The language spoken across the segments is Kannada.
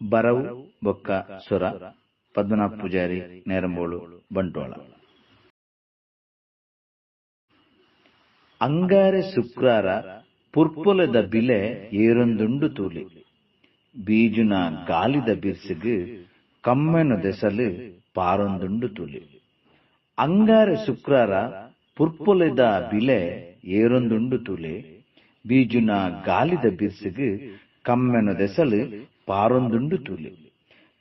ಬರವು ಬೊಕ್ಕ ಸುರ ಪದ್ಮನಾಭ ಪೂಜಾರಿ ನೇರಂಬೋಳು ಬಂಟ್ವಾಳ. ಅಂಗಾರೆ ಶುಕ್ರಾರ ಪುರ್ಪೊಲೆದ ಬಿಲೆ ಏರೊಂದುಂಡು ತೂಲಿ, ಬೀಜುನ ಗಾಲಿದ ಬಿರ್ಸಿಗು ಕಮ್ಮೆನು ದೆಸಲು ಪಾರೊಂದುಂಡು ತೂಲಿ. ಅಂಗಾರೆ ಶುಕ್ರಾರ ಪುರ್ಪೊಲೆದ ಬಿಲೆ ಏರೊಂದುಂಡು ತೂಲಿ, ಬೀಜುನ ಗಾಲಿದ ಬಿರ್ಸಿಗು ಕಮ್ಮೆನು ದೆಸಲು ಪಾರೊಂದುಂಡು ತೂಲಿ.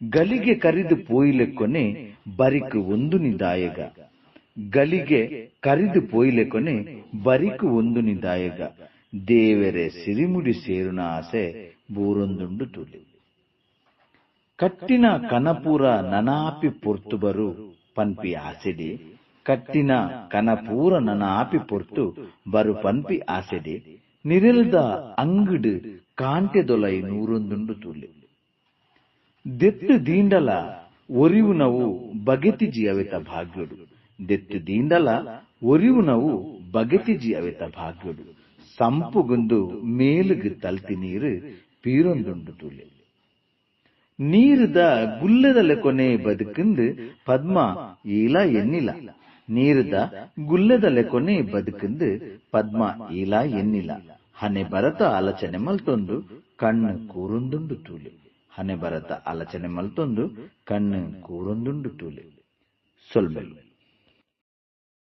ಗಲಿಗೆ ಕರಿದು ಪೋಯಿಲೆಕ್ಕೊನೆ ಬರಿಕು ಒಂದು ನಿದಾಯಗ, ಗಲಿಗೆ ಕರಿದು ಪೋಯಿಲೆಕ್ಕೊನೆ ಬರಿಕು ಒಂದು ನಿದಾಯಗ, ದೇವರೆ ಸಿರಿಮುಡಿ ಸೇರುನ ಆಸೆ ಬೂರೊಂದುಂಡು ತೂಲಿ. ಕಟ್ಟಿನ ಕನಪೂರ ನನಾಪಿ ಪೊರ್ತು ಬರು ಪನ್ಪಿ ಆಸೆಡಿ, ಕಟ್ಟಿನ ಕನಪೂರ ನನಾಪಿ ಪೊರ್ತು ಬರು ಪನ್ಪಿ ಆಸೆಡಿ, ನಿರೆಲ್ದ ಅಂಗಡು ಕಾಂಟೆದೊಲೈ ನೂರೊಂದುಂಡು ತೂಲಿ. ದೆತ್ತು ದೀಂಡಲ ಒರಿವುನವು ಬಗೆತಿಜಿ ಅವೆತ ಭಾಗ್ಯಡು, ದೆತ್ತು ದೀಂಡಲ ಒರಿವುನವು ಬಗೆತಿಜಿ ಅವೆತ ಭಾಗ್ಯಡು, ಸಂಪುಗುಂದು ಮೇಲುಗು ತಲ್ತಿ ನೀರು ಪೀರೊಂದುಂಡು ತೂಲಿ. ನೀರುದ ಗುಲ್ಲೆದಲೆ ಕೊನೆ ಬದುಕುಂದು ಪದ್ಮ ಈಲ ಎನ್ನಿಲ, ನೀರುದ ಗುಲ್ಲೆದಲೆ ಕೊನೆ ಬದುಕುಂದು ಪದ್ಮ ಈಲ ಎನ್ನಿಲ, ಹನೆ ಬರತ ಆಲೋಚನೆ ಮಲ್ತೊಂದು ಕಣ್ಣು ಕೂರೊಂದುಂಡು ತೂಲಿ, ಹನೆ ಬರತ ಆಲೋಚನೆ ಮಲ್ತೊಂದು ಕಣ್ಣು ಕೂರೊಂದುಂಡು ತೂಲಿ. ಸೊಲ್ಮೆಲು.